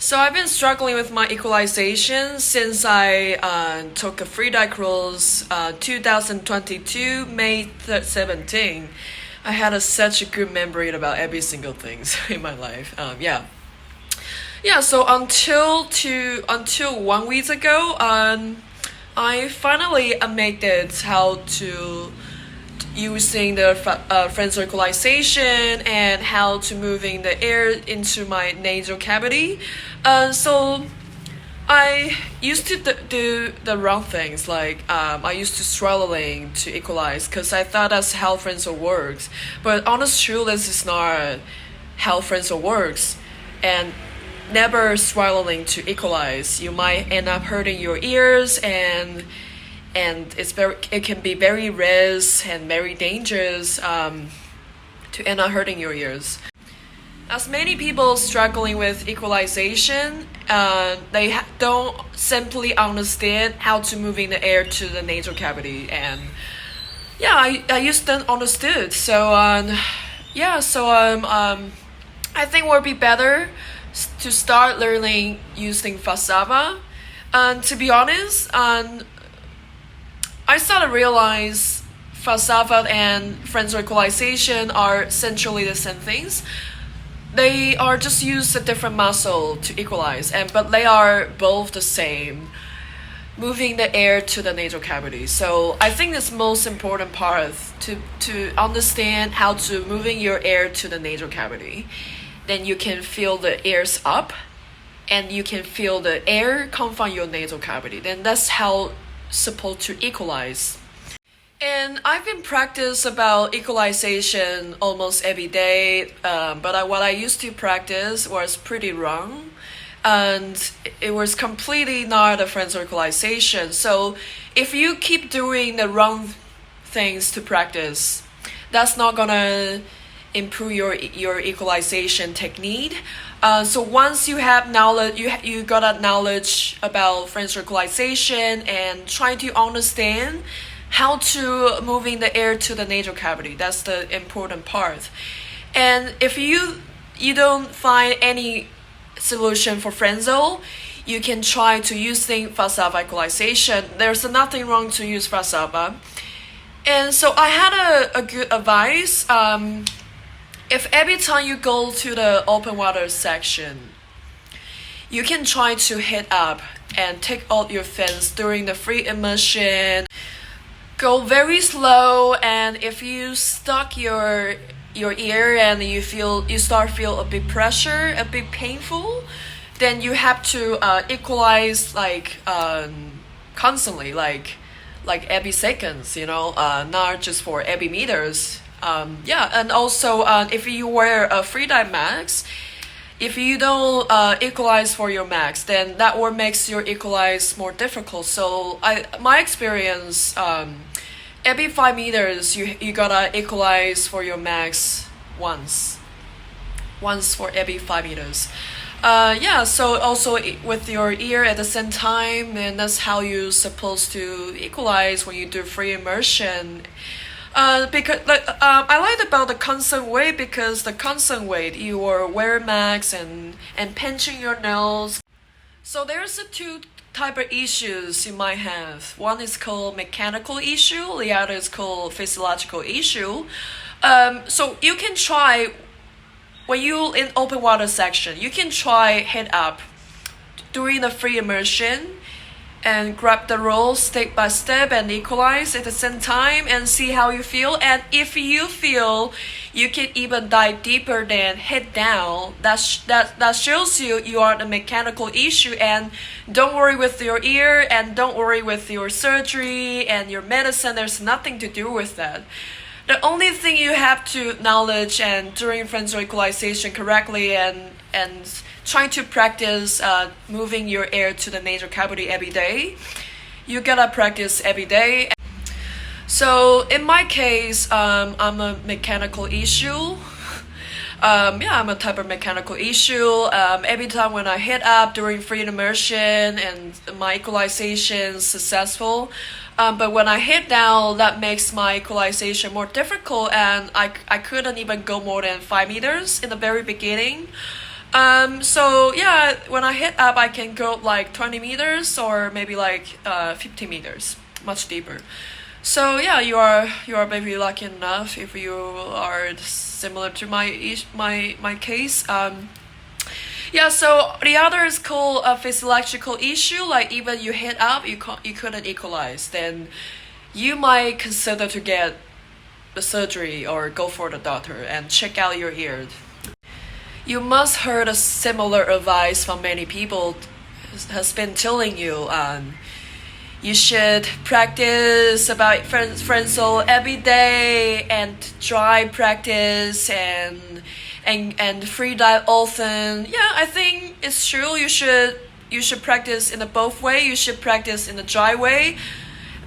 So I've been struggling with my equalization since I took a free dive course 2022 May 17. I had such a good memory about every single things in my life. Yeah. So until 1 week ago, I finally made it how to using the French equalization and how to moving the air into my nasal cavity. So I used to do the wrong things. Like I used to struggling to equalize because I thought that's how French works. But honest truth, this is not how French works, and never struggling to equalize. You might end up hurting your ears and it can be very risk and very dangerous to end up hurting your ears. As many people struggling with equalization, they don't simply understand how to moving the air to the nasal cavity, and I used to understood. I think it would be better to start learning using falsava. And to be honest, I started to realize falsafah and French equalization are essentially the same things. They are just use a different muscle to equalize, but they are both the same, moving the air to the nasal cavity. So I think this most important part to understand how to moving your air to the nasal cavity. Then you can feel the ears up, and you can feel the air come from your nasal cavity. Then that's how supposed to equalize. And I've been practice about equalization almost every day, but what I used to practice was pretty wrong, and it was completely not a French equalization. So if you keep doing the wrong things to practice, that's not gonna improve your equalization technique. So once you have knowledge, you got a knowledge about French equalization and trying to understand how to moving the air to the nasal cavity. That's the important part. And if you don't find any solution for Frenzel, you can try to using falsava equalization. There's nothing wrong to use falsava. And so I had a good advice. If every time you go to the open water section, you can try to hit up and take out your fins during the free immersion. Go very slow, and if you stuck your ear and you start feel a bit pressure, a bit painful, then you have to equalize constantly, like every seconds, not just for every meters. And also if you wear a freedive max, if you don't equalize for your max, then that will makes your equalize more difficult. So my experience, every 5 meters you gotta equalize for your max once for every 5 meters. So also with your ear at the same time, and that's how you're supposed to equalize when you do free immersion. Because I like about the constant weight, because the constant weight you are wear max and pinching your nose. So there's two type of issues you might have. One is called mechanical issue. The other is called physiological issue. So you can try when you in open water section. You can try head up during the free immersion and grab the roll step by step and equalize at the same time and see how you feel. And if you feel you can even dive deeper than head down, that shows you are the mechanical issue. And don't worry with your ear, and don't worry with your surgery and your medicine. There's nothing to do with that. The only thing you have to knowledge and during French equalization correctly and trying to practice moving your air to the nasal cavity every day. You gotta practice every day. So in my case, I'm a mechanical issue. I'm a type of mechanical issue. Every time when I hit up during free immersion and my equalization is successful, but when I hit down, that makes my equalization more difficult, and I couldn't even go more than 5 meters in the very beginning. So yeah, when I hit up, I can go like 20 meters or maybe like 50 meters, much deeper. So yeah, you are maybe lucky enough if you are similar to my case. Yeah, so the other is called a physiological issue. Like even you hit up, you couldn't equalize, then you might consider to get the surgery or go for the doctor and check out your ear. You must heard a similar advice from many people has been telling you you should practice about Frenzel every day and dry practice and free dive often. Yeah, I think it's true. You should practice in the both way. You should practice in the dry way,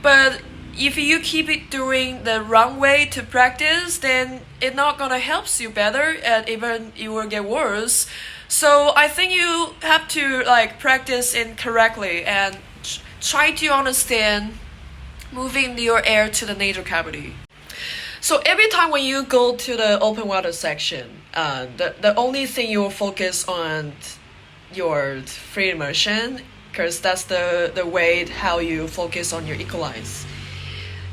but if you keep it doing the wrong way to practice, then it's not gonna help you better, and even it will get worse. So I think you have to like practice incorrectly and try to understand moving your air to the nasal cavity. So every time when you go to the open water section, the only thing you will focus on your free immersion, because that's the way how you focus on your equalize.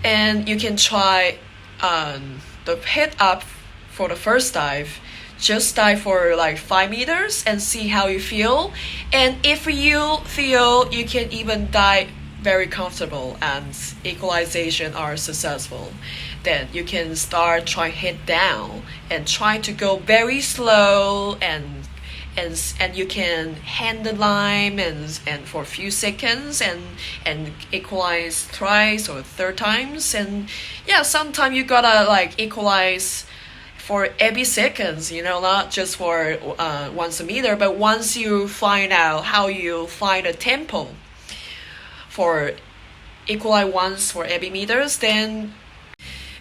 And you can try the head up for the first dive. Just dive for like 5 meters and see how you feel. And if you feel you can even dive very comfortable and equalization are successful, then you can start try head down and try to go very slow and you can hand the line and for a few seconds and equalize twice or third times. And yeah, sometimes you gotta like equalize for every seconds, not just for once a meter, but once you find out how you find a tempo for equalize once for every meters, then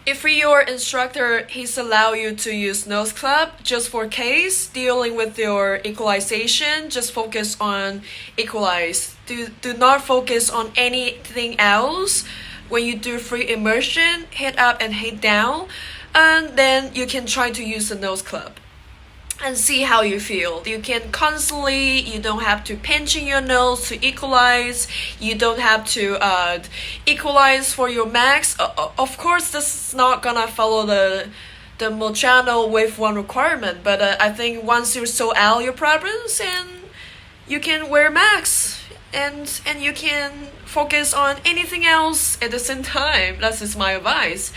if your instructor, he's allow you to use nose club just for case, dealing with your equalization, just focus on equalize. Do not focus on anything else. When you do free immersion, head up and head down, and then you can try to use the nose club and see how you feel. You can constantly, you don't have to pinching your nose to equalize. You don't have to equalize for your max. Of course, this is not gonna follow the Mochano wave 1 requirement, but I think once you sort out your problems, and you can wear max and you can focus on anything else at the same time. That is my advice.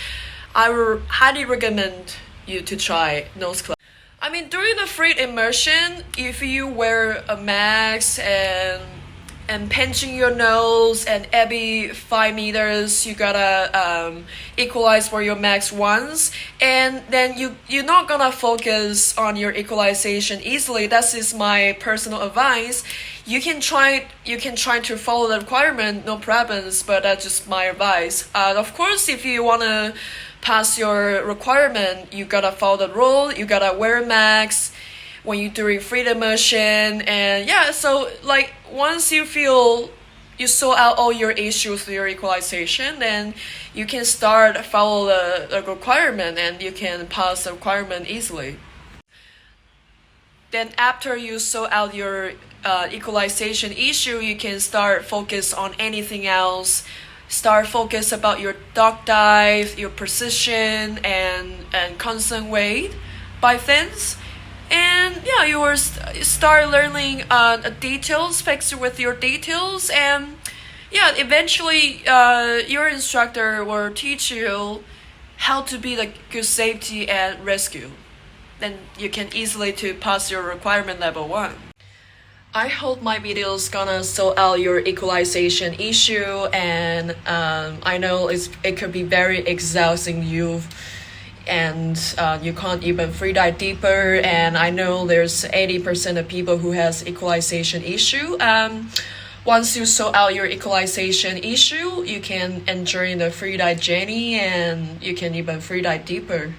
I will highly recommend you to try nose club. I mean, during the free immersion, if you wear a mask and pinching your nose, and every 5 meters you gotta equalize for your max once, and then you're not gonna focus on your equalization easily. That is my personal advice. You can try to follow the requirement, no problems, but that's just my advice. Of course, if you wanna pass your requirement, you gotta follow the rule. You gotta wear a mask when you're doing free immersion. And yeah, so like once you feel you sort out all your issues with your equalization, then you can start follow the requirement and you can pass the requirement easily. Then after you sort out your equalization issue, you can start focus on anything else. Start focus about your dog dive, your precision, and constant weight by things. And yeah, you will start learning details, fix with your details, and yeah, eventually your instructor will teach you how to be the good safety and rescue. Then you can easily to pass your requirement level 1. I hope my video is gonna sort out your equalization issue, and I know it could be very exhausting you, and you can't even free dive deeper. And I know there's 80% of people who has equalization issue. Once you sort out your equalization issue, you can enjoy the free dive journey, and you can even free dive deeper.